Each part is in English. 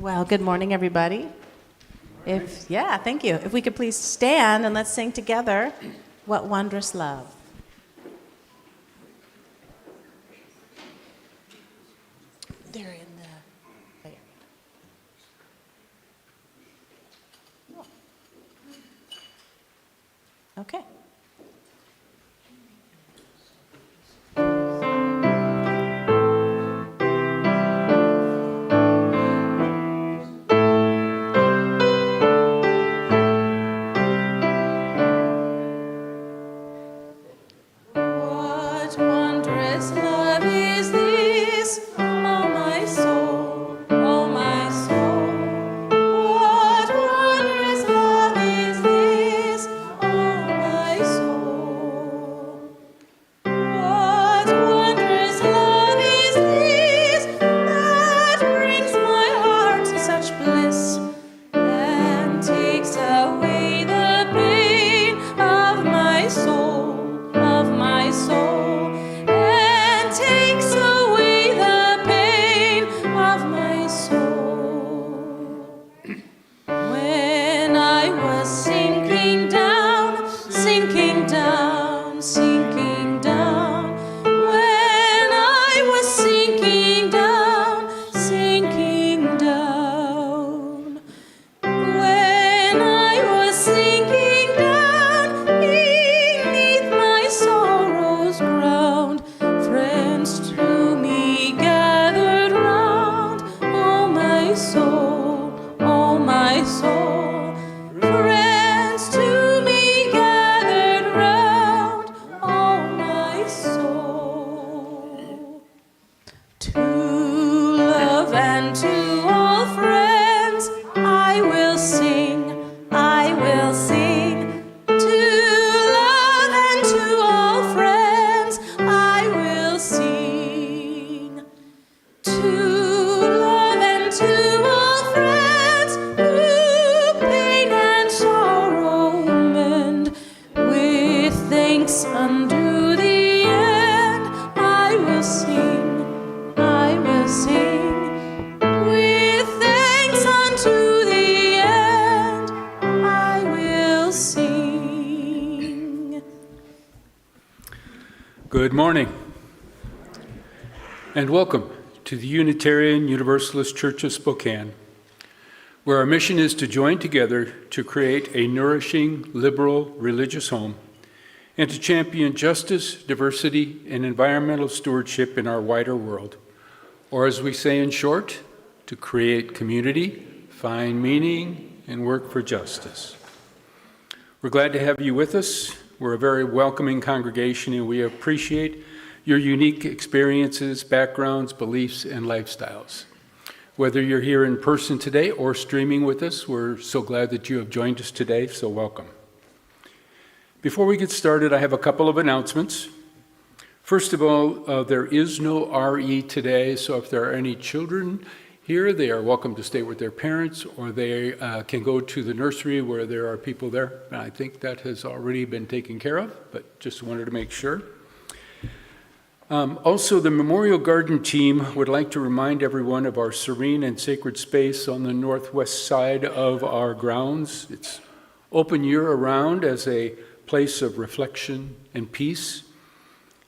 Well, good morning, everybody. Thank you. If we could please stand and let's sing together, What Wondrous Love. They're in the... There. Okay. What wondrous love is this, oh my soul, oh my soul. What wondrous love is this, oh my soul. What wondrous love is this that brings my heart such bliss and takes away the pain of my soul, and takes away the pain of my soul. When I was sinking down, sinking down, sinking down, when I was sinking down, sinking down, when I was sinking down beneath my sorrow's ground, friends to me gathered round, oh my soul, oh my soul. Friends to me gathered round, oh my soul. To love and to all friends I will sing, I will sing. To love and to all friends I will sing. To love and to all friends who pain and sorrow mend, with thanks unto the end I will sing, I will sing. With thanks unto the end I will sing. Good morning, and welcome to the Unitarian Universalist Church of Spokane, where our mission is to join together to create a nourishing, liberal, religious home and to champion justice, diversity, and environmental stewardship in our wider world, or as we say in short, to create community, find meaning, and work for justice. We're glad to have you with us. We're a very welcoming congregation, and we appreciate your unique experiences, backgrounds, beliefs, and lifestyles. Whether you're here in person today or streaming with us, we're so glad that you have joined us today, so welcome. Before we get started, I have a couple of announcements. First of all, there is no RE today, so if there are any children here, they are welcome to stay with their parents, or they can go to the nursery where there are people there. And I think that has already been taken care of, but just wanted to make sure. Also, the Memorial Garden team would like to remind everyone of our serene and sacred space on the northwest side of our grounds. It's open year-round as a place of reflection and peace.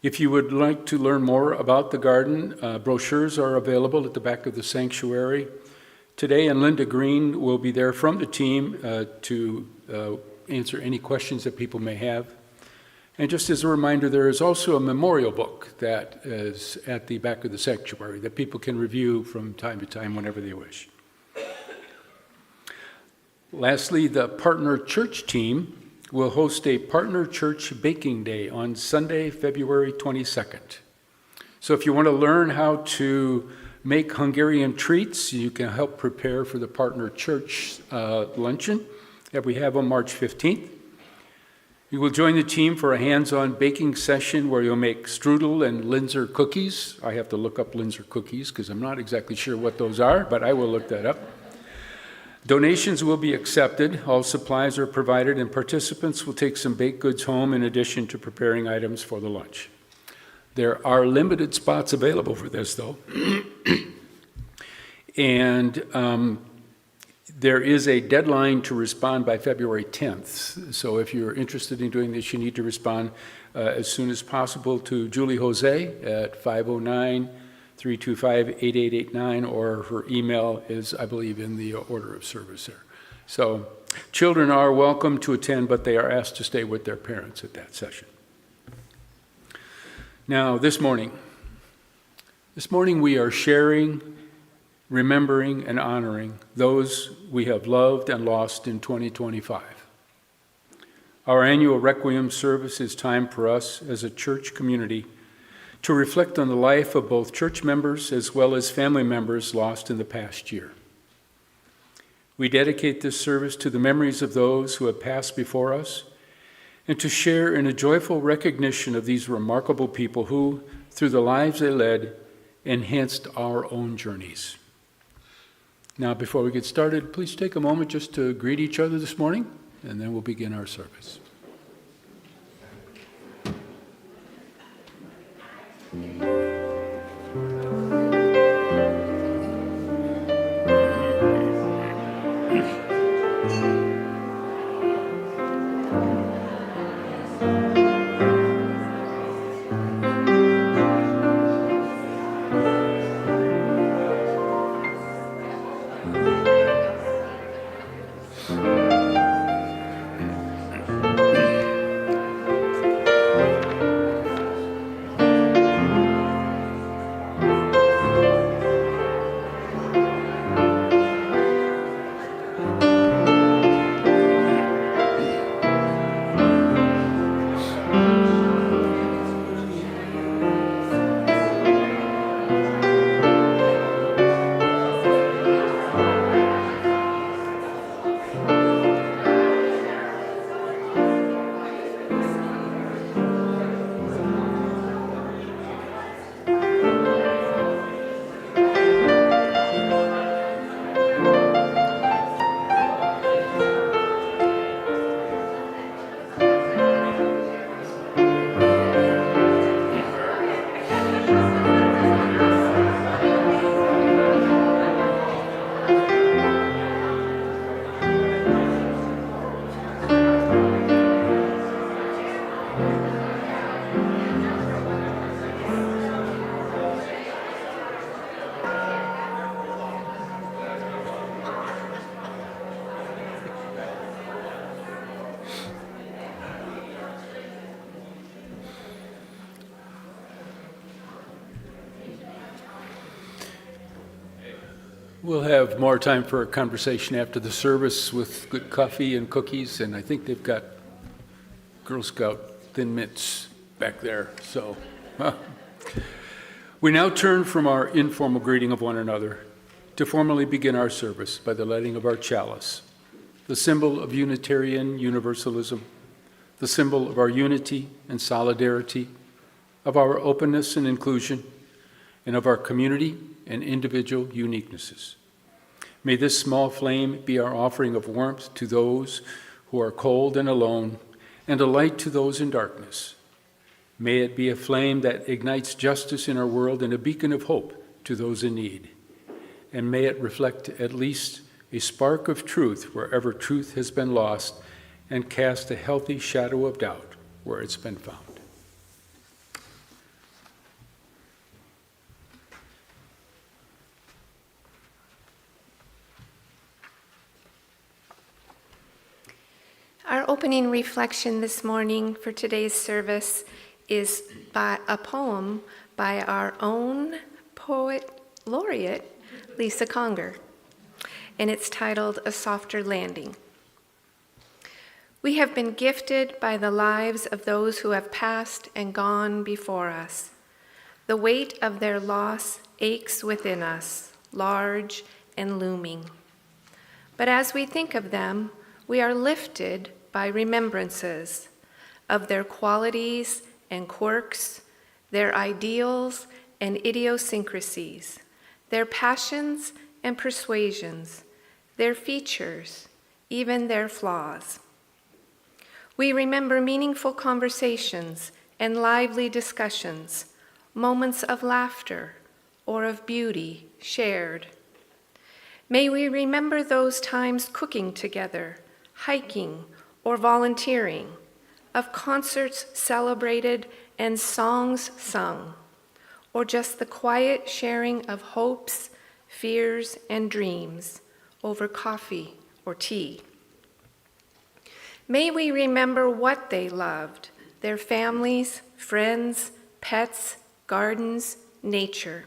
If you would like to learn more about the garden, brochures are available at the back of the sanctuary. Today, and Linda Green will be there from the team to answer any questions that people may have. And just as a reminder, there is also a memorial book that is at the back of the sanctuary that people can review from time to time whenever they wish. Lastly, the Partner Church team will host a Partner Church Baking Day on Sunday, February 22nd. So if you want to learn how to make Hungarian treats, you can help prepare for the Partner Church luncheon that we have on March 15th. You will join the team for a hands-on baking session where you'll make strudel and Linzer cookies. I have to look up Linzer cookies because I'm not exactly sure what those are, but I will look that up. Donations will be accepted, all supplies are provided, and participants will take some baked goods home in addition to preparing items for the lunch. There are limited spots available for this, though. And there is a deadline to respond by February 10th. So if you're interested in doing this, you need to respond as soon as possible to Julie Jose at 509-325-8889, or her email is, I believe, in the order of service there. So children are welcome to attend, but they are asked to stay with their parents at that session. Now, this morning we are sharing, remembering, and honoring those we have loved and lost in 2025. Our annual Requiem service is time for us as a church community to reflect on the life of both church members as well as family members lost in the past year. We dedicate this service to the memories of those who have passed before us and to share in a joyful recognition of these remarkable people who, through the lives they led, enhanced our own journeys. Now, before we get started, please take a moment just to greet each other this morning, and then we'll begin our service. We'll have more time for a conversation after the service with good coffee and cookies, and I think they've got Girl Scout Thin Mints back there. So we now turn from our informal greeting of one another to formally begin our service by the lighting of our chalice, the symbol of Unitarian Universalism, the symbol of our unity and solidarity, of our openness and inclusion, and of our community and individual uniquenesses. May this small flame be our offering of warmth to those who are cold and alone, and a light to those in darkness. May it be a flame that ignites justice in our world and a beacon of hope to those in need. And may it reflect at least a spark of truth wherever truth has been lost, and cast a healthy shadow of doubt where it's been found. Our opening reflection this morning for today's service is by a poem by our own poet laureate, Lisa Conger, and it's titled A Softer Landing. We have been gifted by the lives of those who have passed and gone before us. The weight of their loss aches within us, large and looming. But as we think of them, we are lifted by remembrances of their qualities and quirks, their ideals and idiosyncrasies, their passions and persuasions, their features, even their flaws. We remember meaningful conversations and lively discussions, moments of laughter or of beauty shared. May we remember those times cooking together, hiking, or volunteering, of concerts celebrated and songs sung, or just the quiet sharing of hopes, fears, and dreams over coffee or tea. May we remember what they loved, their families, friends, pets, gardens, nature.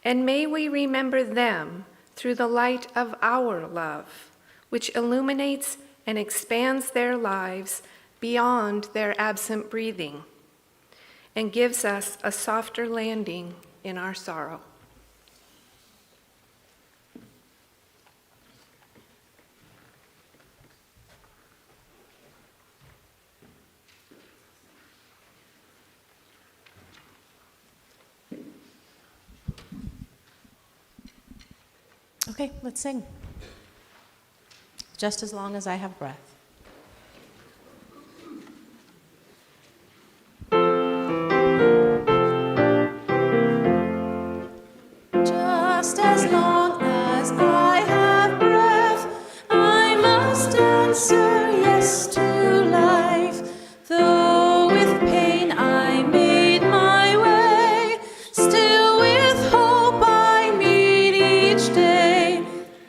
And may we remember them through the light of our love, which illuminates and expands their lives beyond their absent breathing and gives us a softer landing in our sorrow. Okay, let's sing. Just as long as I have breath. Just as long as I have breath, I must answer yes to life. Though with pain I made my way, still with hope I meet each day.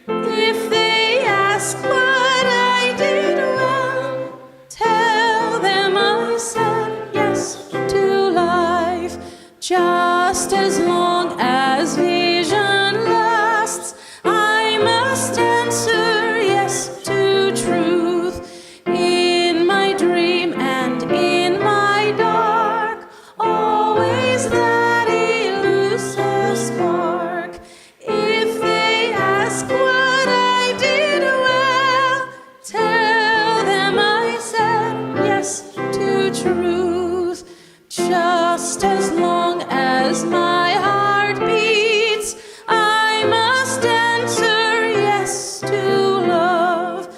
If they ask what I did well, tell them I said yes to life. Just as long as vision lasts, I must answer yes to truth. In my dream and in my dark, always that elusive spark. If they ask what I did well, tell them I said yes to truth. Just as long as my heart beats, I must answer yes to love.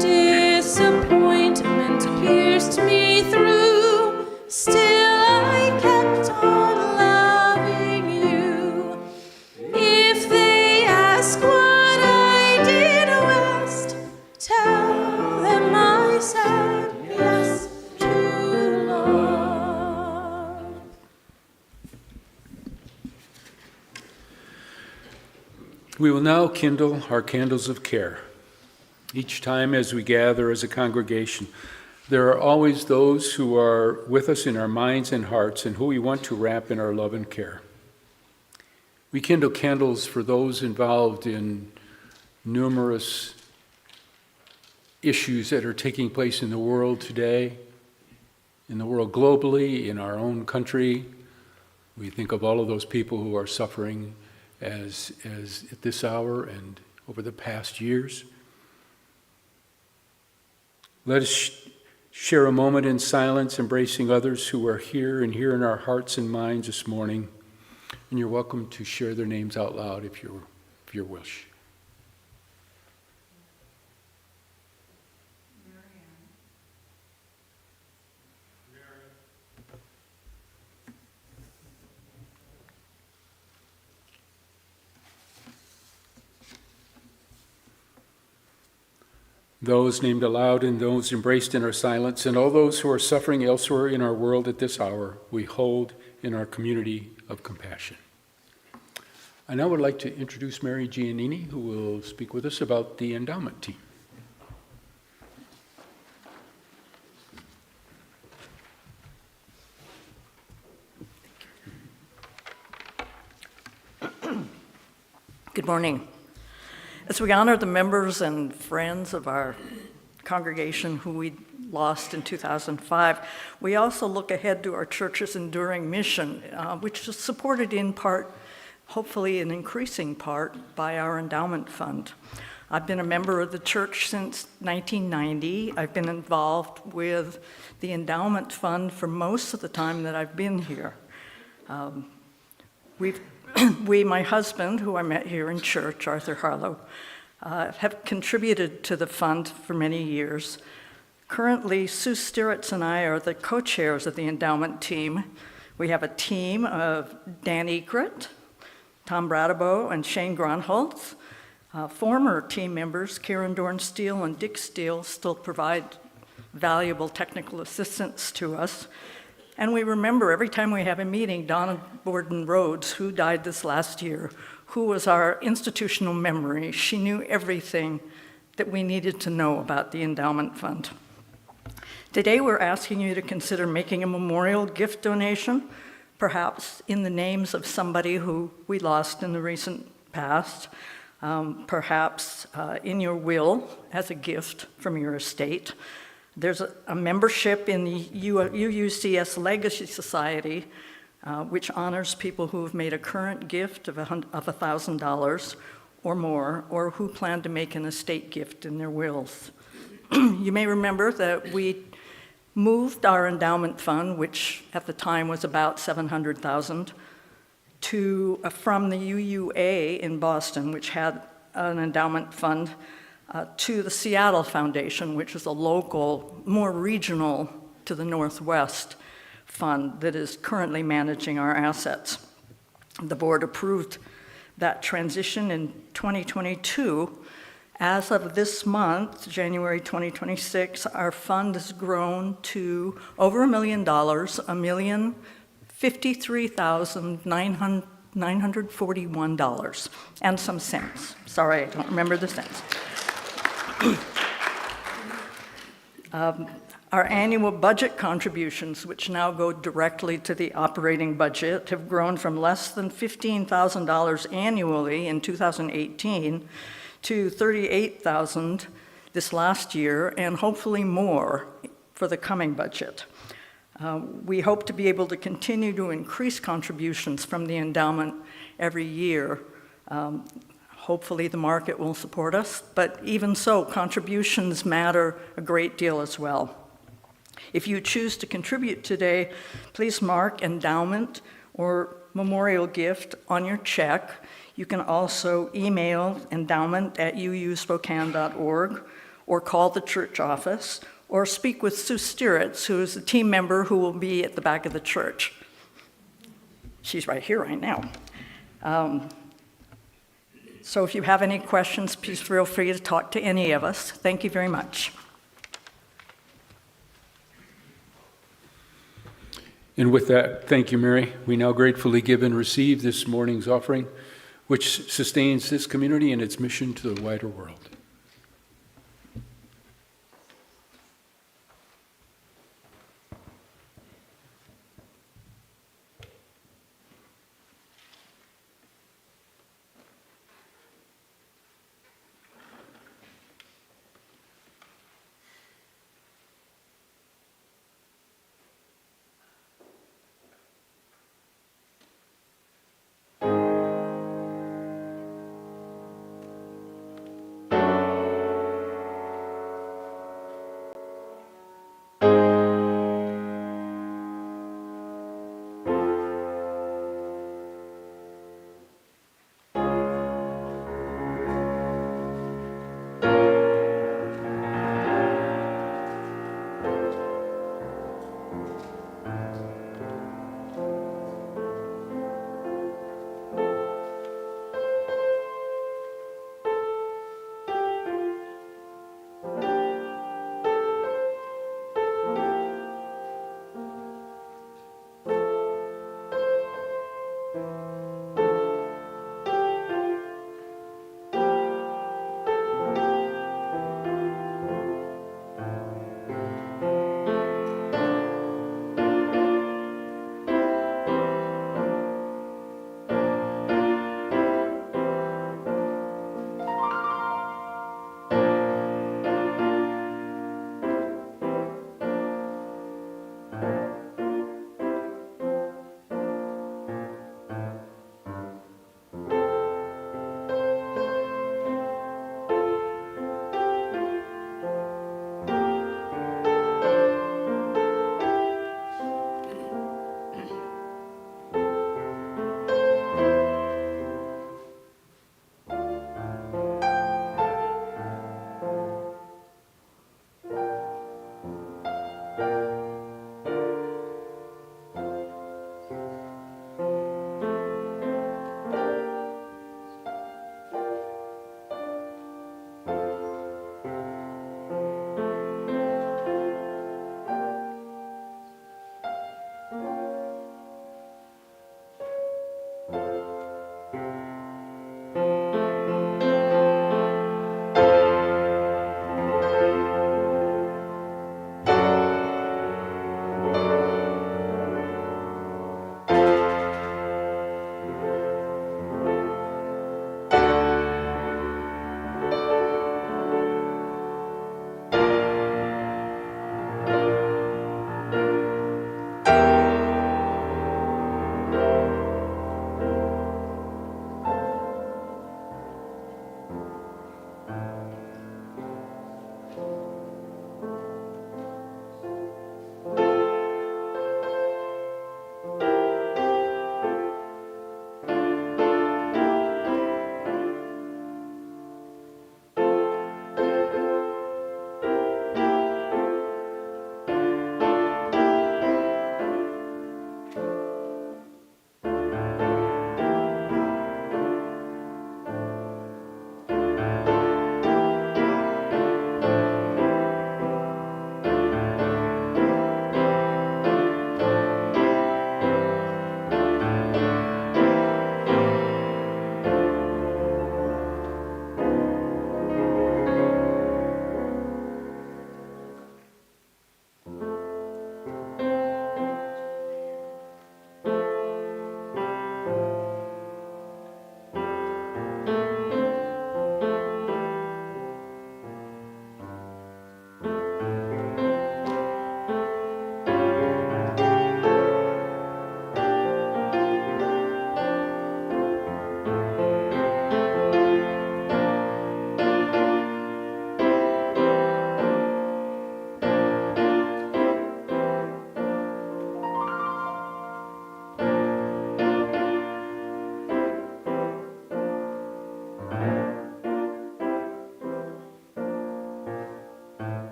Disappointment pierced me through, still I kept on loving you. If they ask what I did west, tell them I said yes to love. We will now kindle our candles of care. Each time as we gather as a congregation, there are always those who are with us in our minds and hearts and who we want to wrap in our love and care. We kindle candles for those involved in numerous issues that are taking place in the world today, in the world globally, in our own country. We think of all of those people who are suffering as at this hour and over the past years. Let us share a moment in silence, embracing others who are here and here in our hearts and minds this morning. And you're welcome to share their names out loud if you wish. Those named aloud and those embraced in our silence, and all those who are suffering elsewhere in our world at this hour, we hold in our community of compassion. I now would like to introduce Mary Giannini, who will speak with us about the endowment team. Good morning. As we honor the members and friends of our congregation who we lost in 2005, we also look ahead to our church's enduring mission, which is supported in part, hopefully in increasing part, by our endowment fund. I've been a member of the church since 1990. I've been involved with the endowment fund for most of the time that I've been here. My husband, who I met here in church, Arthur Harlow, have contributed to the fund for many years. Currently, Sue Stiritz and I are the co-chairs of the endowment team. We have a team of Dan Egret, Tom Bradabo, and Shane Gronholtz. Former team members, Karen Dorn Steele and Dick Steele, still provide valuable technical assistance to us. And we remember every time we have a meeting, Donna Borden Rhodes, who died this last year, who was our institutional memory. She knew everything that we needed to know about the endowment fund. Today, we're asking you to consider making a memorial gift donation, perhaps in the names of somebody who we lost in the recent past, perhaps in your will as a gift from your estate. There's a membership in the UUCS Legacy Society, which honors people who have made a current gift of $1,000 or more, or who plan to make an estate gift in their wills. You may remember that we moved our endowment fund, which at the time was about $700,000, from the UUA in Boston, which had an endowment fund, to the Seattle Foundation, which is a local, more regional to the Northwest fund that is currently managing our assets. The board approved that transition in 2022. As of this month, January 2026, our fund has grown to over $1 million, $1,053,941 and some cents. Sorry, I don't remember the cents. Our annual budget contributions, which now go directly to the operating budget, have grown from less than $15,000 annually in 2018 to $38,000 this last year, and hopefully more for the coming budget. We hope to be able to continue to increase contributions from the endowment every year. Hopefully the market will support us, but even so, contributions matter a great deal as well. If you choose to contribute today, please mark endowment or memorial gift on your check. You can also email endowment@uuspokane.org, or call the church office, or speak with Sue Stieritz, who is a team member who will be at the back of the church. She's right here right now. So if you have any questions, please feel free to talk to any of us. Thank you very much. And with that, thank you, Mary. We now gratefully give and receive this morning's offering, which sustains this community and its mission to the wider world.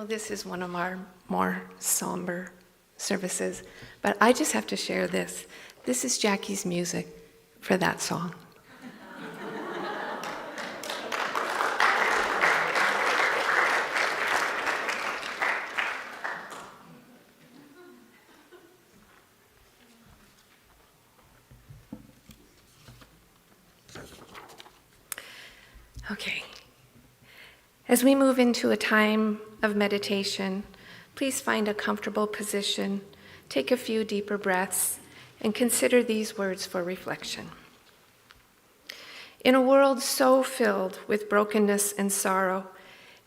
this is one of our more somber services, but I just have to share this. This is Jackie's music for that song. Okay. As we move into a time of meditation, please find a comfortable position, take a few deeper breaths, and consider these words for reflection. In a world so filled with brokenness and sorrow,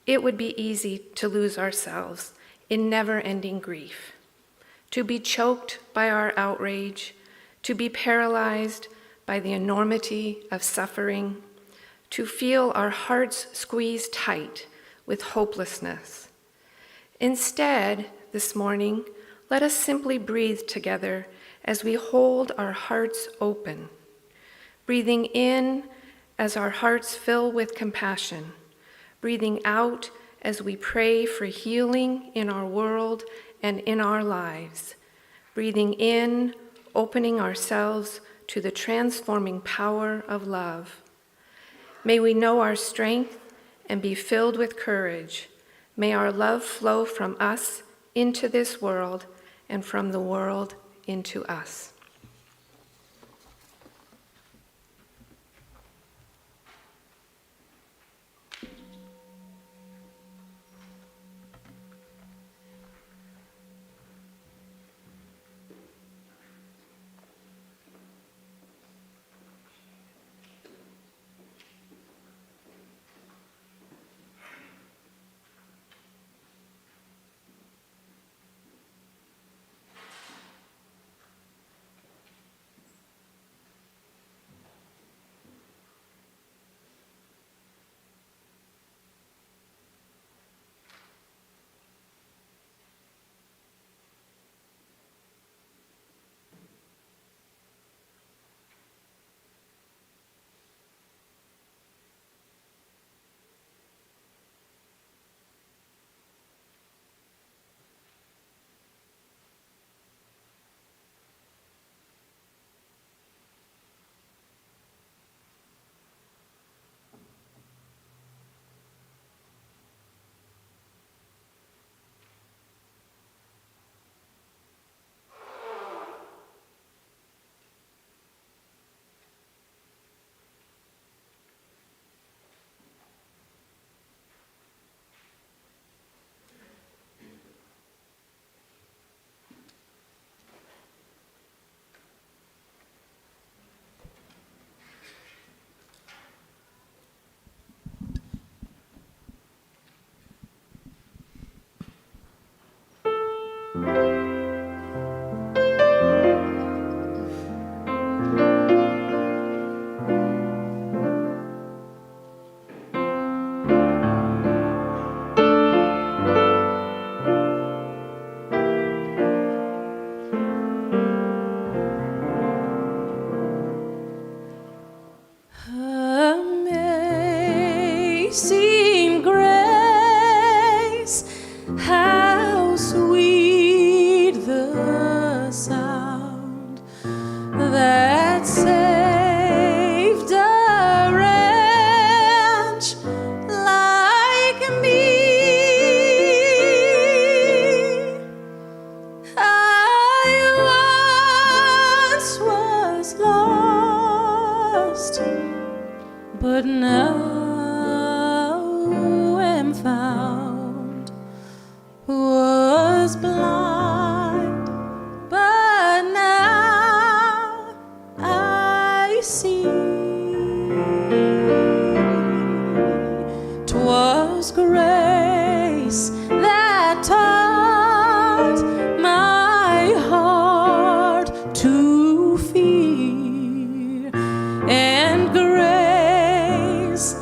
it would be easy to lose ourselves in never-ending grief, to be choked by our outrage, to be paralyzed by the enormity of suffering, to feel our hearts squeezed tight with hopelessness. Instead, this morning, let us simply breathe together as we hold our hearts open, breathing in as our hearts fill with compassion, breathing out as we pray for healing in our world and in our lives, breathing in, opening ourselves to the transforming power of love. May we know our strength and be filled with courage. May our love flow from us into this world and from the world into us. Amazing grace, how sweet the sound that saved a wretch like me. I once was lost, but now am found. Was blind, but now I see. 'Twas grace that taught my heart to fear, and grace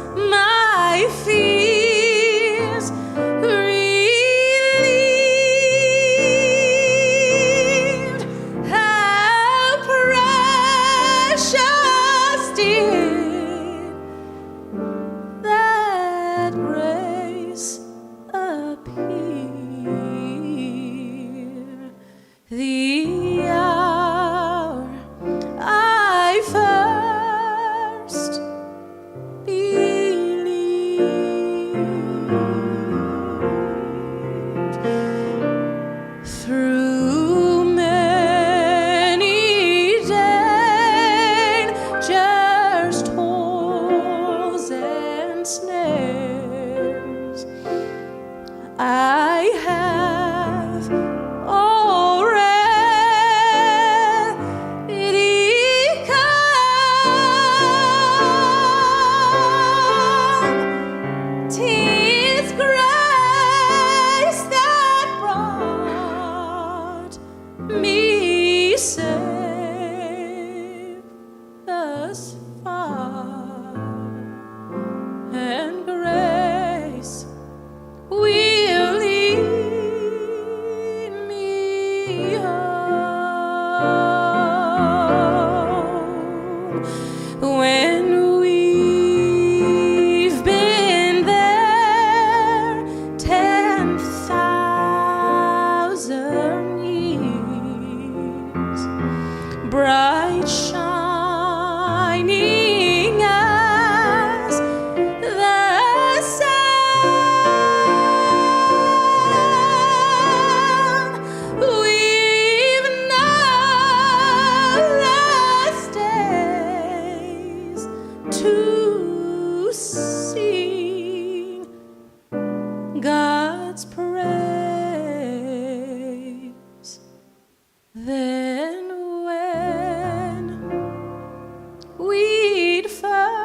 light shining as the sun. We've numberless days to sing God's praise. Then when we'd first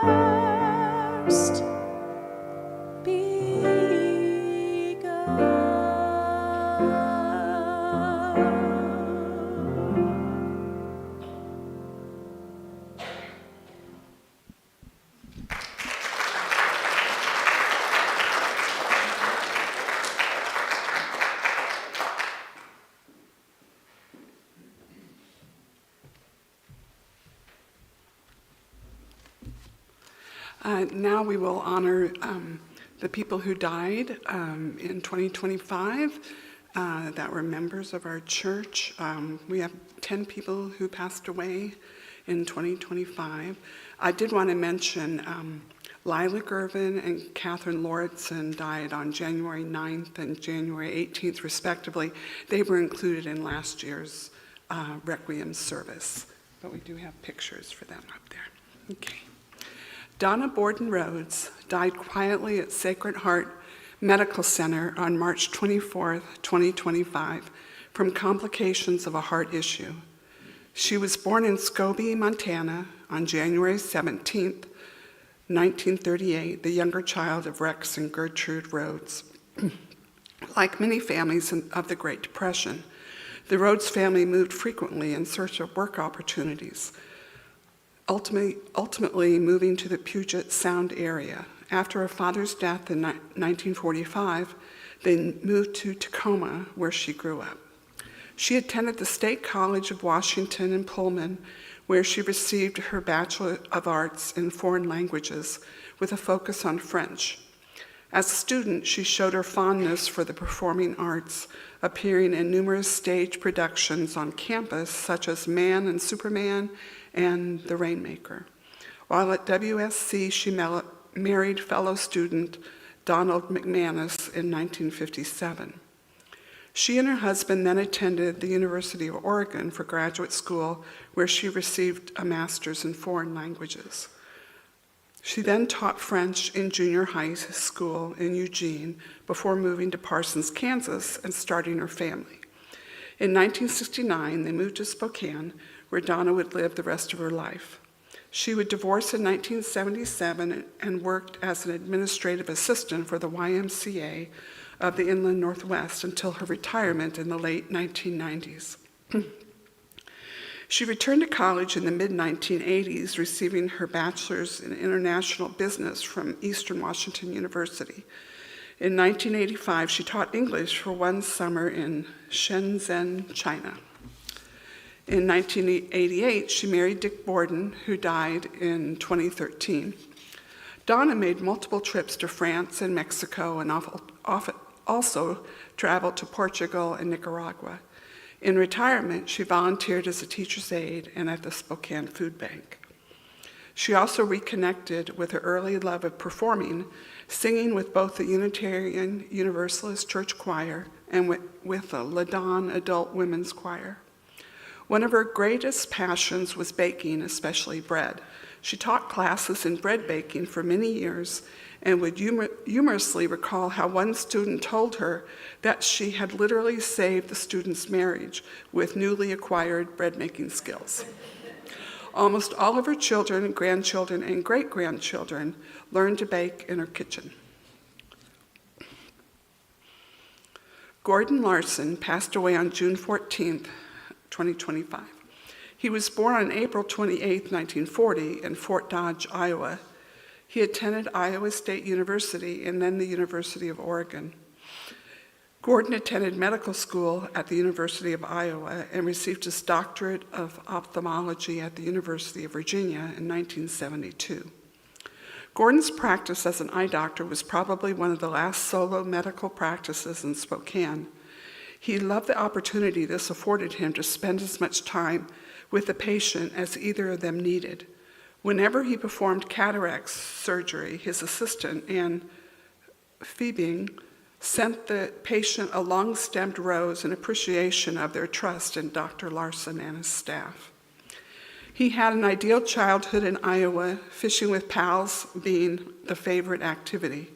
Now we will honor the people who died in 2025 that were members of our church. We have 10 people who passed away in 2025. I did want to mention Lila Gervin and Catherine Lauritsen died on January 9th and January 18th, respectively. They were included in last year's Requiem service, but we do have pictures for them up there. Okay. Donna Borden Rhodes died quietly at Sacred Heart Medical Center on March 24th, 2025, from complications of a heart issue. She was born in Scobie, Montana on January 17th, 1938, the younger child of Rex and Gertrude Rhodes. Like many families of the Great Depression, the Rhodes family moved frequently in search of work opportunities, ultimately moving to the Puget Sound area. After her father's death in 1945, they moved to Tacoma, where she grew up. She attended the State College of Washington in Pullman, where she received her Bachelor of Arts in Foreign Languages with a focus on French. As a student, she showed her fondness for the performing arts, appearing in numerous stage productions on campus, such as Man and Superman and The Rainmaker. While at WSC, she married fellow student Donald McManus in 1957. She and her husband then attended the University of Oregon for graduate school, where she received a master's in foreign languages. She then taught French in junior high school in Eugene before moving to Parsons, Kansas, and starting her family. In 1969, they moved to Spokane, where Donna would live the rest of her life. She would divorce in 1977 and worked as an administrative assistant for the YMCA of the Inland Northwest until her retirement in the late 1990s. She returned to college in the mid-1980s, receiving her bachelor's in international business from Eastern Washington University. In 1985, she taught English for one summer in Shenzhen, China. In 1988, she married Dick Borden, who died in 2013. Donna made multiple trips to France and Mexico and also traveled to Portugal and Nicaragua. In retirement, she volunteered as a teacher's aide and at the Spokane Food Bank. She also reconnected with her early love of performing, singing with both the Unitarian Universalist Church Choir and with the Ladon Adult Women's Choir. One of her greatest passions was baking, especially bread. She taught classes in bread baking for many years and would humorously recall how one student told her that she had literally saved the student's marriage with newly acquired bread-making skills. Almost all of her children, grandchildren, and great-grandchildren learned to bake in her kitchen. Gordon Larson passed away on June 14th, 2025. He was born on April 28, 1940, in Fort Dodge, Iowa. He attended Iowa State University and then the University of Oregon. Gordon attended medical school at the University of Iowa and received his doctorate of ophthalmology at the University of Virginia in 1972. Gordon's practice as an eye doctor was probably one of the last solo medical practices in Spokane. He loved the opportunity this afforded him to spend as much time with the patient as either of them needed. Whenever he performed cataract surgery, his assistant, Anne Phoebing, sent the patient a long-stemmed rose in appreciation of their trust in Dr. Larson and his staff. He had an ideal childhood in Iowa, fishing with pals being the favorite activity.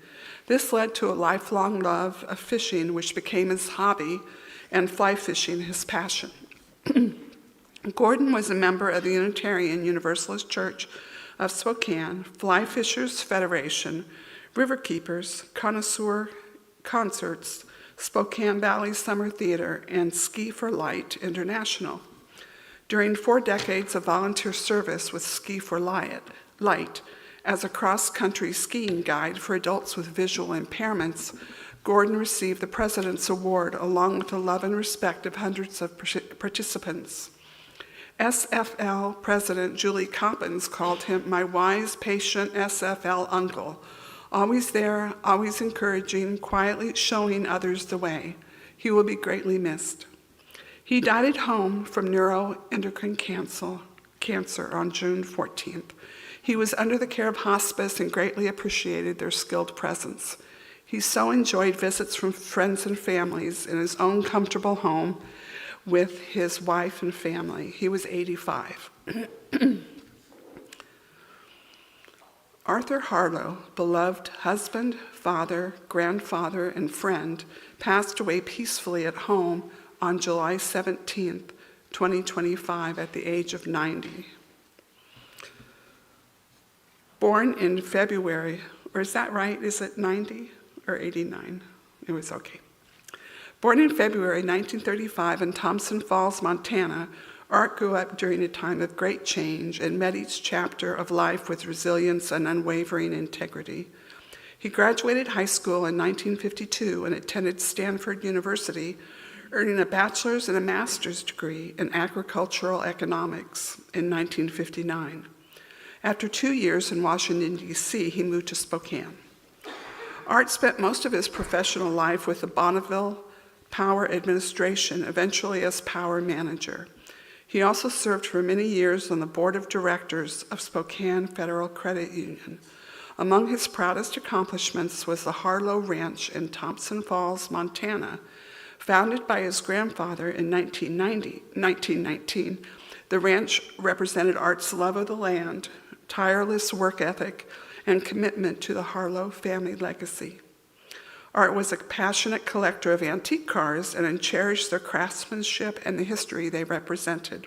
This led to a lifelong love of fishing, which became his hobby, and fly fishing his passion. Gordon was a member of the Unitarian Universalist Church of Spokane, Fly Fishers Federation, Riverkeepers, Connoisseur Concerts, Spokane Valley Summer Theater, and Ski for Light International. During 4 decades of volunteer service with Ski for Light as a cross-country skiing guide for adults with visual impairments, Gordon received the President's Award along with the love and respect of hundreds of participants. SFL President Julie Coppins called him my wise, patient SFL uncle, always there, always encouraging, quietly showing others the way. He will be greatly missed. He died at home from neuroendocrine cancer on June 14th. He was under the care of hospice and greatly appreciated their skilled presence. He so enjoyed visits from friends and families in his own comfortable home with his wife and family. He was 85. Arthur Harlow, beloved husband, father, grandfather, and friend, passed away peacefully at home on July 17th, 2025, at the age of 90. Born in February, or is that right? Is it 90 or 89? It was okay. Born in February 1935 in Thompson Falls, Montana, Art grew up during a time of great change and met each chapter of life with resilience and unwavering integrity. He graduated high school in 1952 and attended Stanford University, earning a bachelor's and a master's degree in agricultural economics in 1959. After 2 years in Washington, D.C., he moved to Spokane. Art spent most of his professional life with the Bonneville Power Administration, eventually as power manager. He also served for many years on the board of directors of Spokane Federal Credit Union. Among his proudest accomplishments was the Harlow Ranch in Thompson Falls, Montana. Founded by his grandfather in 1919, the ranch represented Art's love of the land, tireless work ethic, and commitment to the Harlow family legacy. Art was a passionate collector of antique cars and cherished their craftsmanship and the history they represented.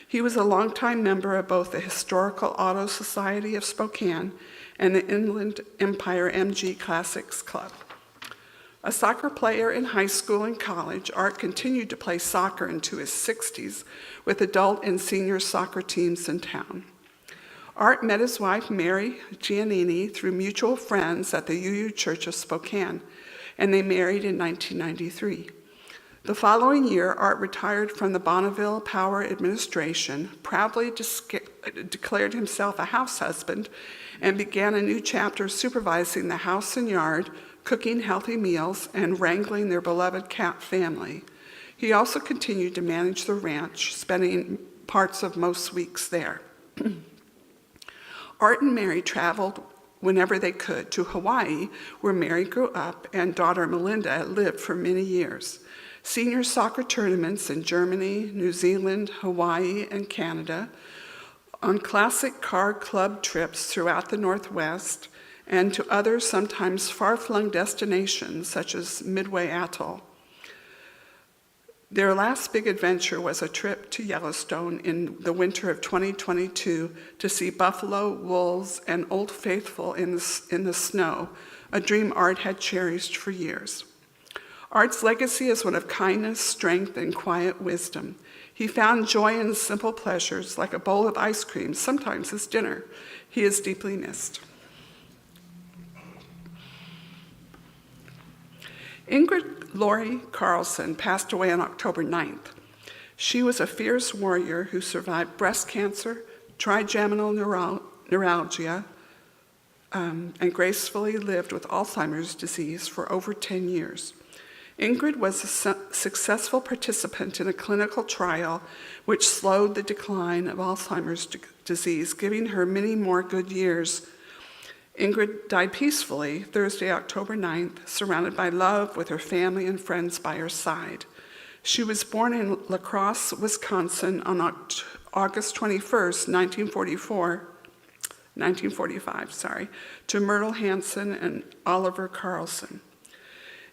He was a longtime member of both the Historical Auto Society of Spokane and the Inland Empire MG Classics Club. A soccer player in high school and college, Art continued to play soccer into his 60s with adult and senior soccer teams in town. Art met his wife, Mary Giannini, through mutual friends at the UU Church of Spokane, and they married in 1993. The following year, Art retired from the Bonneville Power Administration, proudly declared himself a house husband, and began a new chapter supervising the house and yard, cooking healthy meals, and wrangling their beloved cat family. He also continued to manage the ranch, spending parts of most weeks there. Art and Mary traveled whenever they could to Hawaii, where Mary grew up and daughter Melinda lived for many years. Senior soccer tournaments in Germany, New Zealand, Hawaii, and Canada, on classic car club trips throughout the Northwest, and to other sometimes far-flung destinations such as Midway Atoll. Their last big adventure was a trip to Yellowstone in the winter of 2022 to see buffalo, wolves, and Old Faithful in the snow, a dream Art had cherished for years. Art's legacy is one of kindness, strength, and quiet wisdom. He found joy in simple pleasures like a bowl of ice cream, sometimes his dinner. He is deeply missed. Ingrid Lori Carlson passed away on October 9th. She was a fierce warrior who survived breast cancer, trigeminal neuralgia, and gracefully lived with Alzheimer's disease for over 10 years. Ingrid was a successful participant in a clinical trial which slowed the decline of Alzheimer's disease, giving her many more good years. Ingrid died peacefully Thursday, October 9th, surrounded by love with her family and friends by her side. She was born in La Crosse, Wisconsin on August 21st, 1945, to Myrtle Hansen and Oliver Carlson.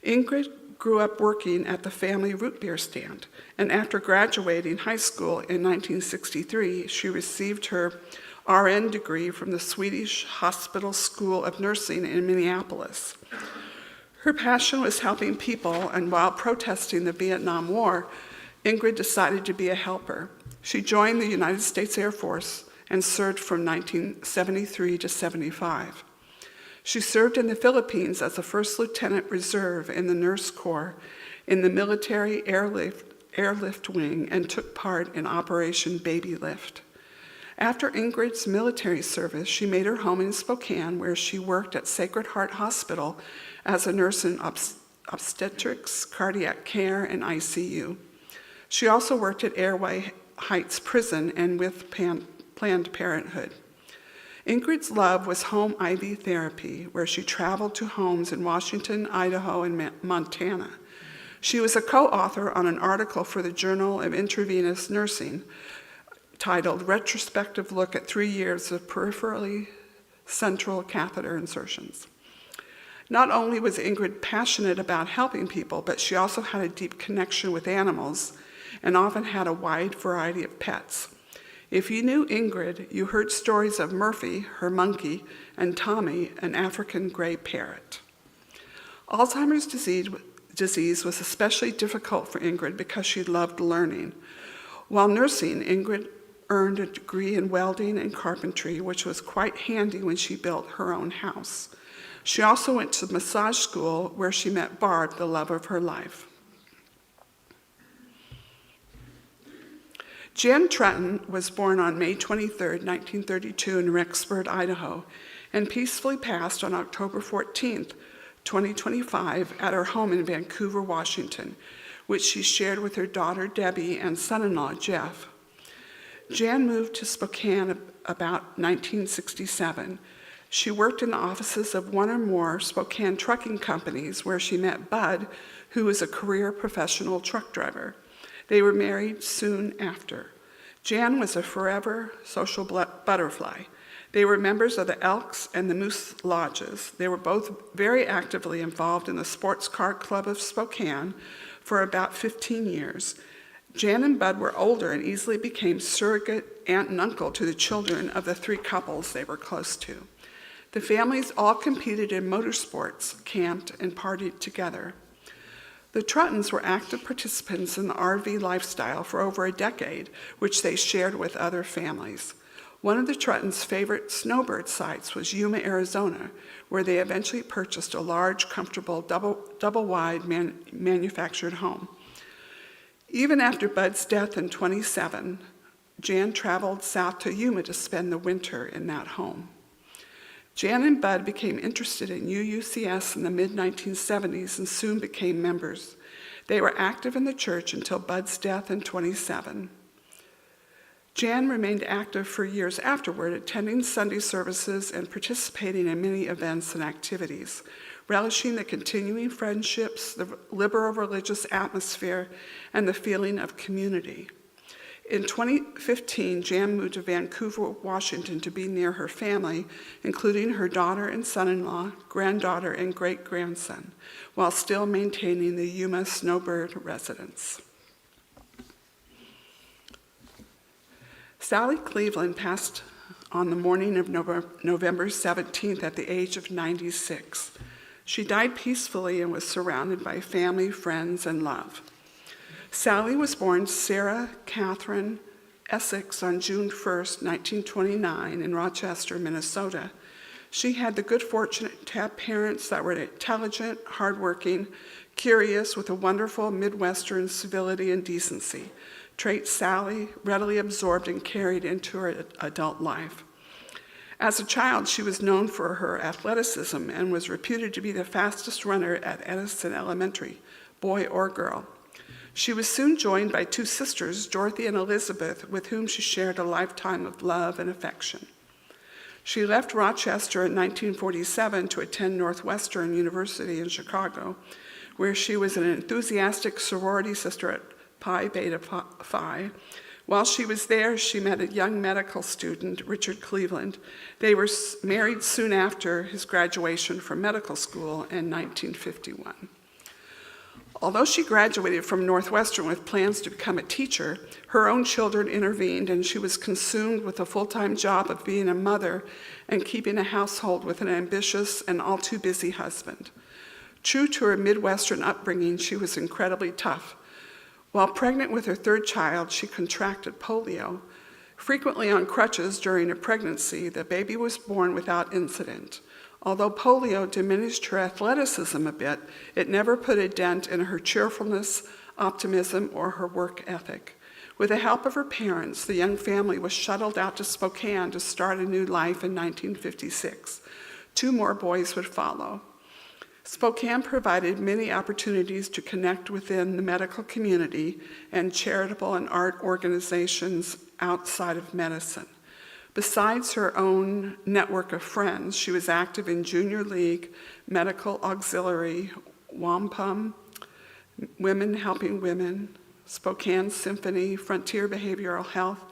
Ingrid grew up working at the family root beer stand, and after graduating high school in 1963, she received her RN degree from the Swedish Hospital School of Nursing in Minneapolis. Her passion was helping people, and while protesting the Vietnam War, Ingrid decided to be a helper. She joined the United States Air Force and served from 1973 to 75. She served in the Philippines as a first lieutenant reserve in the Nurse Corps in the military airlift wing and took part in Operation Baby Lift. After Ingrid's military service, she made her home in Spokane, where she worked at Sacred Heart Hospital as a nurse in obstetrics, cardiac care, and ICU. She also worked at Airway Heights Prison and with Planned Parenthood. Ingrid's love was home IV therapy, where she traveled to homes in Washington, Idaho, and Montana. She was a co-author on an article for the Journal of Intravenous Nursing titled Retrospective Look at 3 Years of Peripherally Central Catheter Insertions. Not only was Ingrid passionate about helping people, but she also had a deep connection with animals and often had a wide variety of pets. If you knew Ingrid, you heard stories of Murphy, her monkey, and Tommy, an African gray parrot. Alzheimer's disease was especially difficult for Ingrid because she loved learning. While nursing, Ingrid earned a degree in welding and carpentry, which was quite handy when she built her own house. She also went to massage school, where she met Barb, the love of her life. Jan Trutton was born on May 23, 1932 in Rexburg, Idaho, and peacefully passed on October 14, 2025 at her home in Vancouver, Washington, which she shared with her daughter Debbie and son-in-law Jeff. Jan moved to Spokane about 1967. She worked in the offices of one or more Spokane trucking companies, where she met Bud, who was a career professional truck driver. They were married soon after. Jan was a forever social butterfly. They were members of the Elks and the Moose Lodges. They were both very actively involved in the Sports Car Club of Spokane for about 15 years. Jan and Bud were older and easily became surrogate aunt and uncle to the children of the 3 couples they were close to. The families all competed in motorsports, camped, and partied together. The Truttons were active participants in the RV lifestyle for over a decade, which they shared with other families. One of the Truttons' favorite snowbird sites was Yuma, Arizona, where they eventually purchased a large, comfortable, double-wide manufactured home. Even after Bud's death in 1927, Jan traveled south to Yuma to spend the winter in that home. Jan and Bud became interested in UUCS in the mid-1970s and soon became members. They were active in the church until Bud's death in 1927. Jan remained active for years afterward, attending Sunday services and participating in many events and activities, relishing the continuing friendships, the liberal religious atmosphere, and the feeling of community. In 2015, Jan moved to Vancouver, Washington to be near her family, including her daughter and son-in-law, granddaughter, and great-grandson, while still maintaining the Yuma snowbird residence. Sally Cleveland passed on the morning of November 17th at the age of 96. She died peacefully and was surrounded by family, friends, and love. Sally was born Sarah Catherine Essex on June 1st, 1929 in Rochester, Minnesota. She had the good fortune to have parents that were intelligent, hardworking, curious, with a wonderful Midwestern civility and decency, traits Sally readily absorbed and carried into her adult life. As a child, she was known for her athleticism and was reputed to be the fastest runner at Edison Elementary, boy or girl. She was soon joined by two sisters, Dorothy and Elizabeth, with whom she shared a lifetime of love and affection. She left Rochester in 1947 to attend Northwestern University in Chicago, where she was an enthusiastic sorority sister at Pi Beta Phi. While she was there, she met a young medical student, Richard Cleveland. They were married soon after his graduation from medical school in 1951. Although she graduated from Northwestern with plans to become a teacher, her own children intervened, and she was consumed with a full-time job of being a mother and keeping a household with an ambitious and all too busy husband. True to her Midwestern upbringing, she was incredibly tough. While pregnant with her third child, she contracted polio. Frequently on crutches during her pregnancy, the baby was born without incident. Although polio diminished her athleticism a bit, it never put a dent in her cheerfulness, optimism, or her work ethic. With the help of her parents, the young family was shuttled out to Spokane to start a new life in 1956. 2 more boys would follow. Spokane provided many opportunities to connect within the medical community and charitable and art organizations outside of medicine. Besides her own network of friends, she was active in Junior League, Medical Auxiliary, Wampum, Women Helping Women, Spokane Symphony, Frontier Behavioral Health,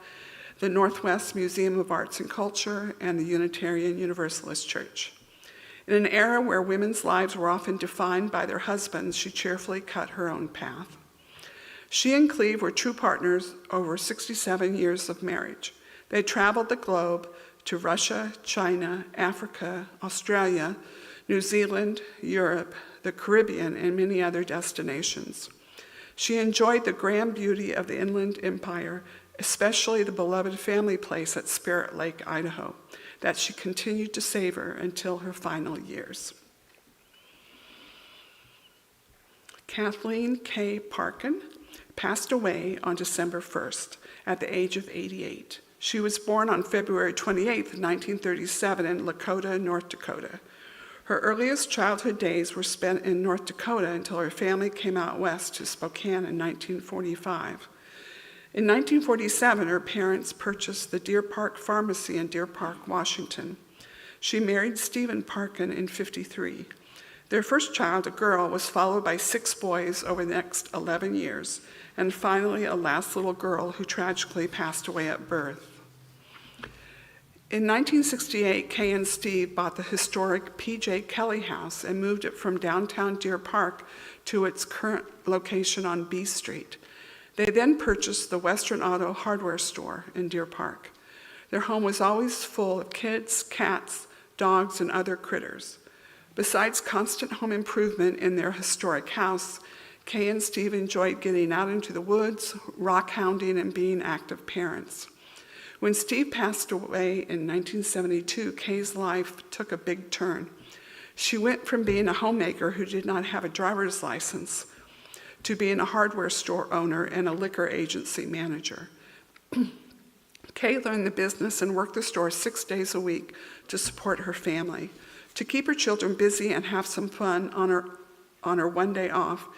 the Northwest Museum of Arts and Culture, and the Unitarian Universalist Church. In an era where women's lives were often defined by their husbands, she cheerfully cut her own path. She and Cleve were true partners over 67 years of marriage. They traveled the globe to Russia, China, Africa, Australia, New Zealand, Europe, the Caribbean, and many other destinations. She enjoyed the grand beauty of the Inland Empire, especially the beloved family place at Spirit Lake, Idaho, that she continued to savor until her final years. Kathleen K. Parkin passed away on December 1st at the age of 88. She was born on February 28, 1937 in Lakota, North Dakota. Her earliest childhood days were spent in North Dakota until her family came out west to Spokane in 1945. In 1947, her parents purchased the Deer Park Pharmacy in Deer Park, Washington. She married Stephen Parkin in 1953. Their first child, a girl, was followed by 6 boys over the next 11 years, and finally a last little girl who tragically passed away at birth. In 1968, Kay and Steve bought the historic P.J. Kelly House and moved it from downtown Deer Park to its current location on B Street. They then purchased the Western Auto Hardware store in Deer Park. Their home was always full of kids, cats, dogs, and other critters. Besides constant home improvement in their historic house, Kay and Steve enjoyed getting out into the woods, rock hounding, and being active parents. When Steve passed away in 1972, Kay's life took a big turn. She went from being a homemaker who did not have a driver's license to being a hardware store owner and a liquor agency manager. Kay learned the business and worked the store 6 days a week to support her family. To keep her children busy and have some fun on her one day off,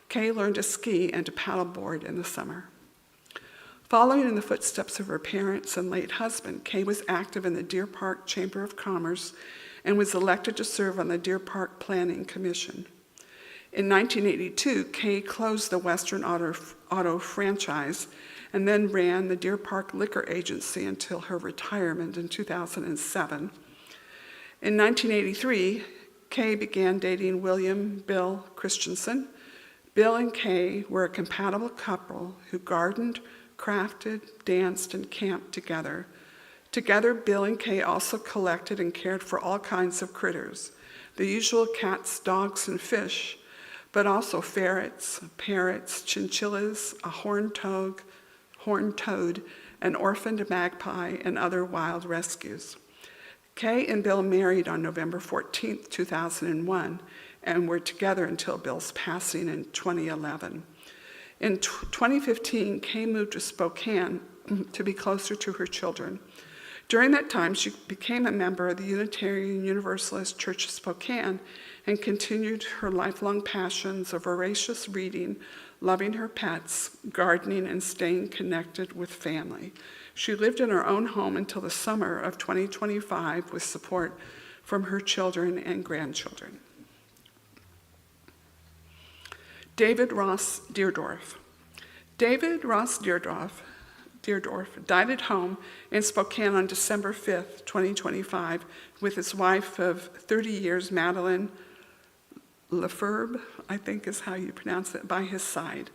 Kay learned to ski and to paddleboard in the summer. Following in the footsteps of her parents and late husband, Kay was active in the Deer Park Chamber of Commerce and was elected to serve on the Deer Park Planning Commission. In 1982, Kay closed the Western Auto franchise and then ran the Deer Park Liquor Agency until her retirement in 2007. In 1983, Kay began dating William Bill Christensen. Bill and Kay were a compatible couple who gardened, crafted, danced, and camped together. Together, Bill and Kay also collected and cared for all kinds of critters, the usual cats, dogs, and fish, but also ferrets, parrots, chinchillas, a horned toad, an orphaned magpie, and other wild rescues. Kay and Bill married on November 14, 2001, and were together until Bill's passing in 2011. In 2015, Kay moved to Spokane to be closer to her children. During that time, she became a member of the Unitarian Universalist Church of Spokane and continued her lifelong passions of voracious reading, loving her pets, gardening, and staying connected with family. She lived in her own home until the summer of 2025 with support from her children and grandchildren. David Ross Deerdorf. David Ross Deerdorf died at home in Spokane on December 5th, 2025, with his wife of 30 years, Madeline Lefebvre, I think is how you pronounce it, by his side.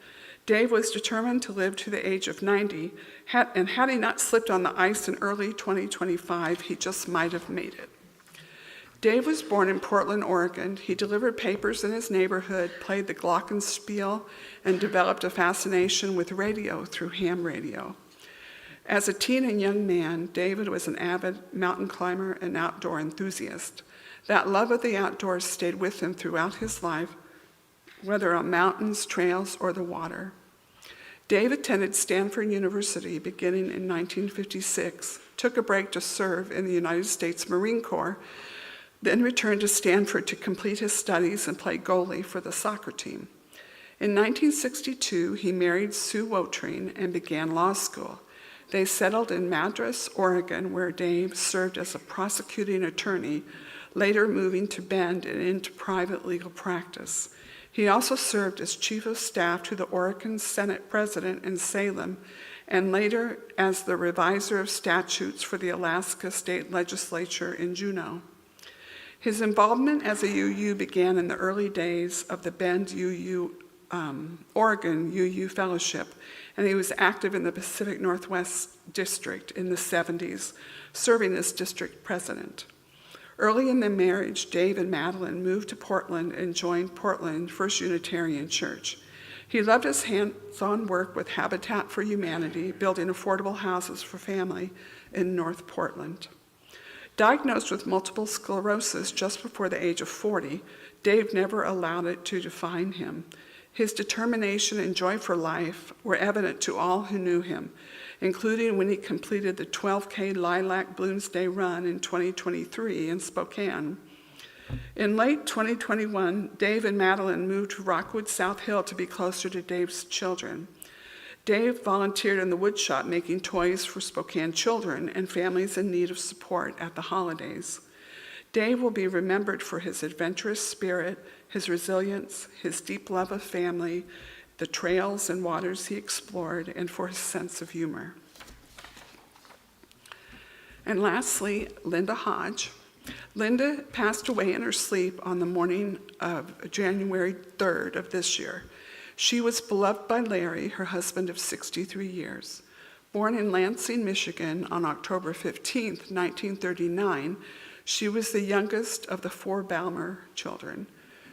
Dave was determined to live to the age of 90, and had he not slipped on the ice in early 2025, he just might have made it. Dave was born in Portland, Oregon. He delivered papers in his neighborhood, played the glockenspiel, and developed a fascination with radio through ham radio. As a teen and young man, David was an avid mountain climber and outdoor enthusiast. That love of the outdoors stayed with him throughout his life, whether on mountains, trails, or the water. Dave attended Stanford University beginning in 1956, took a break to serve in the United States Marine Corps, then returned to Stanford to complete his studies and play goalie for the soccer team. In 1962, he married Sue Wotrine and began law school. They settled in Madras, Oregon, where Dave served as a prosecuting attorney, later moving to Bend and into private legal practice. He also served as chief of staff to the Oregon Senate president in Salem, and later as the reviser of statutes for the Alaska State Legislature in Juneau. His involvement as a UU began in the early days of the Bend Oregon UU Fellowship, and he was active in the Pacific Northwest District in the 70s, serving as district president. Early in their marriage, Dave and Madeline moved to Portland and joined Portland First Unitarian Church. He loved his hands-on work with Habitat for Humanity, building affordable houses for family in North Portland. Diagnosed with multiple sclerosis just before the age of 40, Dave never allowed it to define him. His determination and joy for life were evident to all who knew him, including when he completed the 12K Lilac Blooms Day run in 2023 in Spokane. In late 2021, Dave and Madeline moved to Rockwood South Hill to be closer to Dave's children. Dave volunteered in the woodshop making toys for Spokane children and families in need of support at the holidays. Dave will be remembered for his adventurous spirit, his resilience, his deep love of family, the trails and waters he explored, and for his sense of humor. And lastly, Linda Hodge. Linda passed away in her sleep on the morning of January 3rd of this year. She was beloved by Larry, her husband of 63 years. Born in Lansing, Michigan on October 15, 1939, she was the youngest of the 4 Balmer children.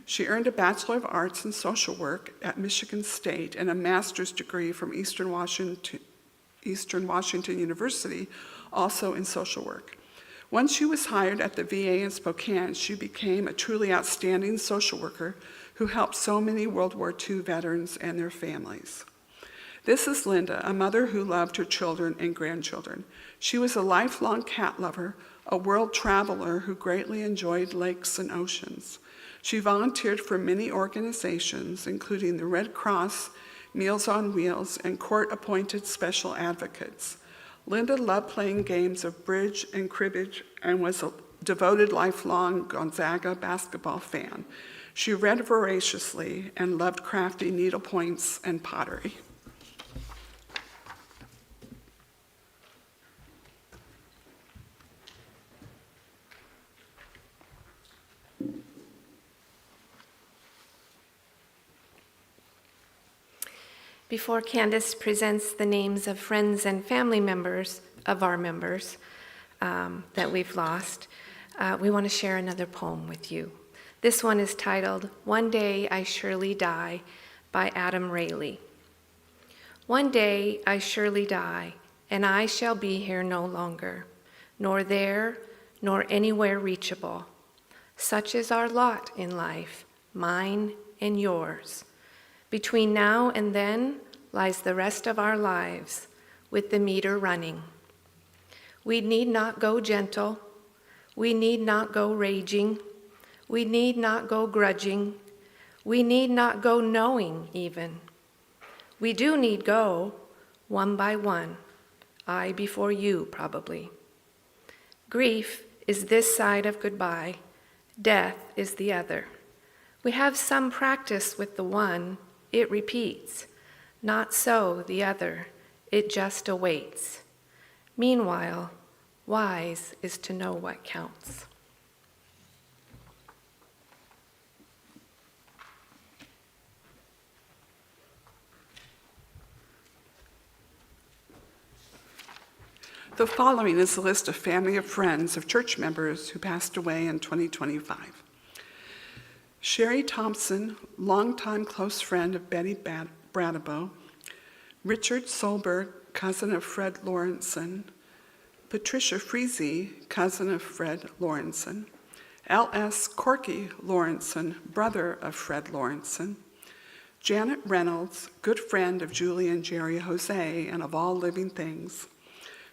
She earned a Bachelor of Arts in Social Work at Michigan State and a master's degree from Eastern Washington University, also in social work. Once she was hired at the VA in Spokane, she became a truly outstanding social worker who helped so many World War II veterans and their families. This is Linda, a mother who loved her children and grandchildren. She was a lifelong cat lover, a world traveler who greatly enjoyed lakes and oceans. She volunteered for many organizations, including the Red Cross, Meals on Wheels, and court-appointed special advocates. Linda loved playing games of bridge and cribbage and was a devoted lifelong Gonzaga basketball fan. She read voraciously and loved crafting needlepoints and pottery. Before Candace presents the names of friends and family members of our members that we've lost, we want to share another poem with you. This one is titled, "One Day I Surely Die" by Adam Rayleigh. One day I surely die, and I shall be here no longer, nor there, nor anywhere reachable. Such is our lot in life, mine and yours. Between now and then lies the rest of our lives, with the meter running. We need not go gentle. We need not go raging. We need not go grudging. We need not go knowing even. We do need go one by one, I before you probably. Grief is this side of goodbye. Death is the other. We have some practice with the one, it repeats. Not so the other, it just awaits. Meanwhile, wise is to know what counts. The following is a list of family and friends of church members who passed away in 2025. Sherry Thompson, longtime close friend of Betty Bradabo. Richard Solberg, cousin of Fred Lawrenson. Patricia Freese, cousin of Fred Lawrenson. L.S. Corky Lawrenson, brother of Fred Lawrenson. Janet Reynolds, good friend of Julie and Jerry Jose and of all living things.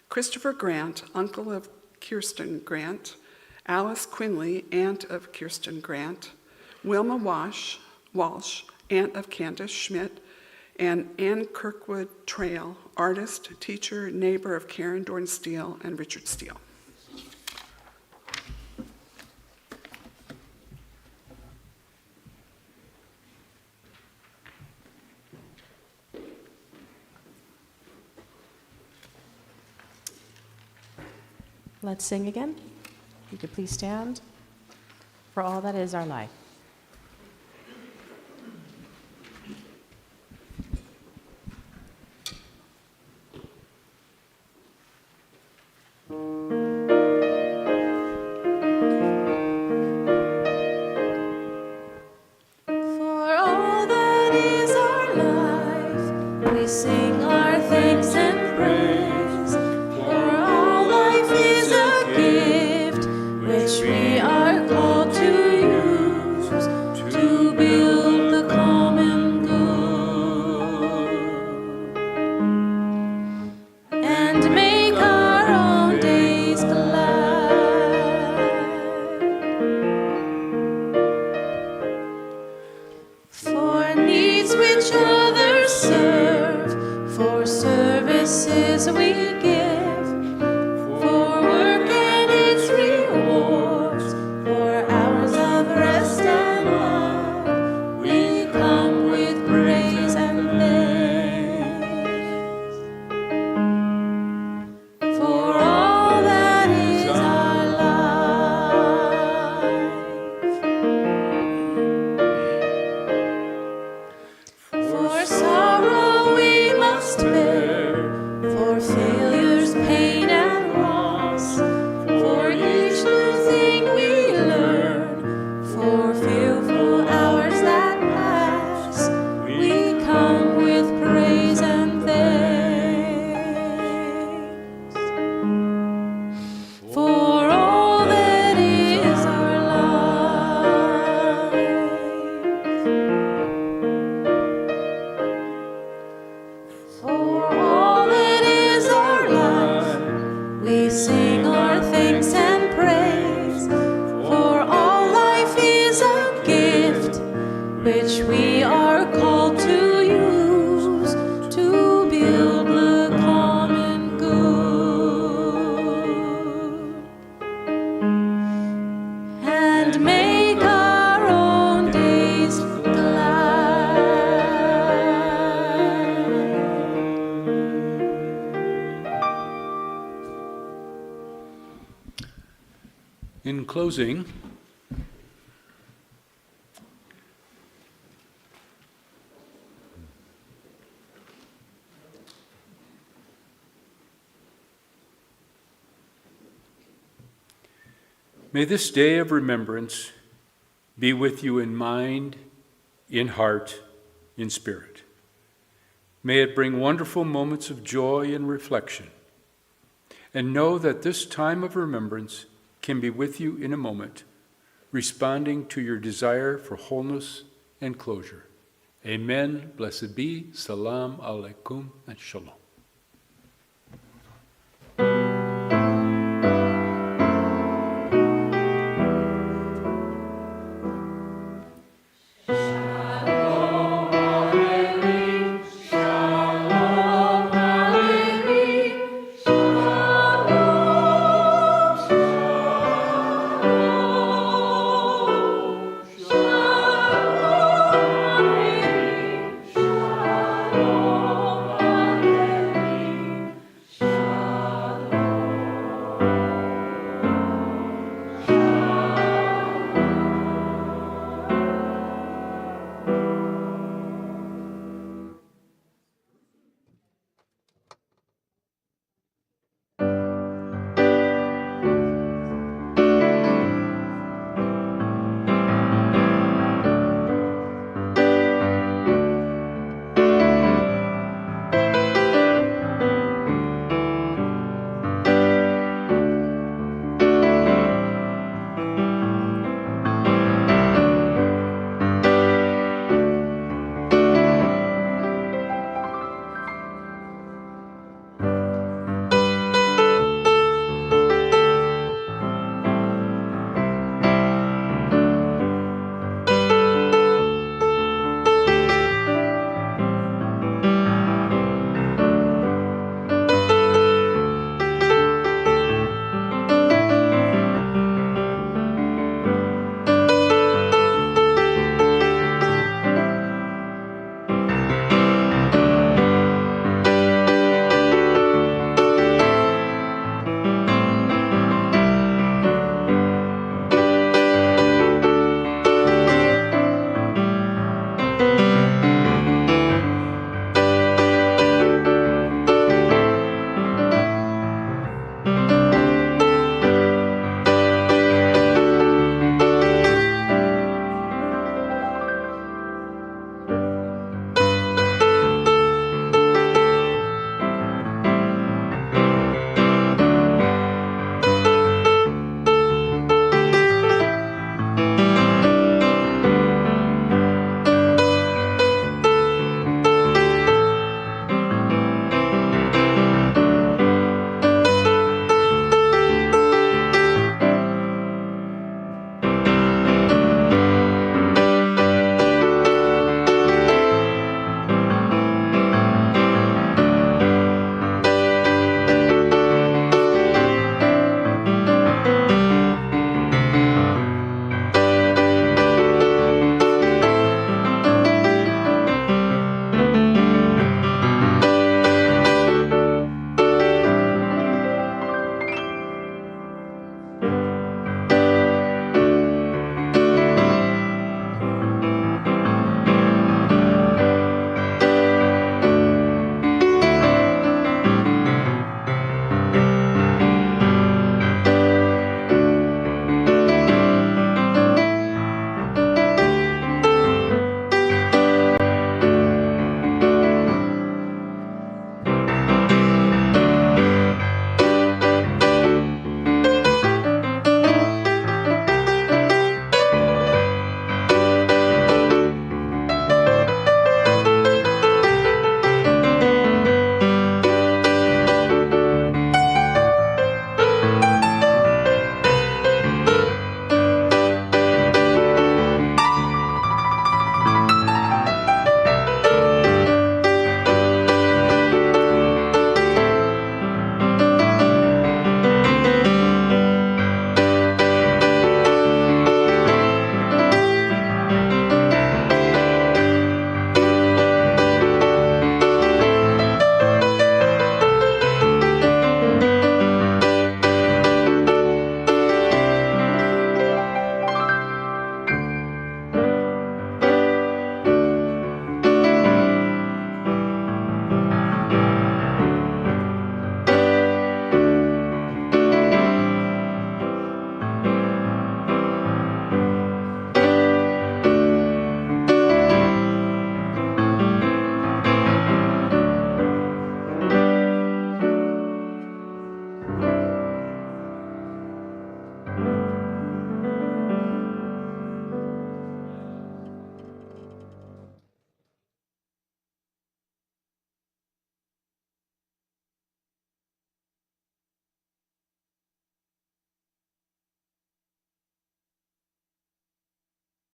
Christopher Grant, uncle of Kirsten Grant. Alice Quinley, aunt of Kirsten Grant. Wilma Walsh, aunt of Candace Schmidt. And Ann Kirkwood Trail, artist, teacher, neighbor of Karen Dorn Steele and Richard Steele. Let's sing again. You could please stand. For all that is our life. For all that is our life, we sing our thanks and praise. For all life is a gift, which we are called to use to build the common good and make our own days glad. For needs which others serve, for services we give, for work and its rewards, for hours of rest and love, we come with praise and thanks. For all that is our life. For sorrow we must bear, for failures, pain, and loss, for each new thing we learn, for fearful hours that pass, we come with praise and thanks. For all that is our life. For all that is our life, we sing our thanks and praise. For all life is a gift, which we are called to use to build the common good and make our own days glad. In closing, may this day of remembrance be with you in mind, in heart, in spirit. May it bring wonderful moments of joy and reflection. And know that this time of remembrance can be with you in a moment, responding to your desire for wholeness and closure. Amen. Blessed be. Salam alaikum and shalom.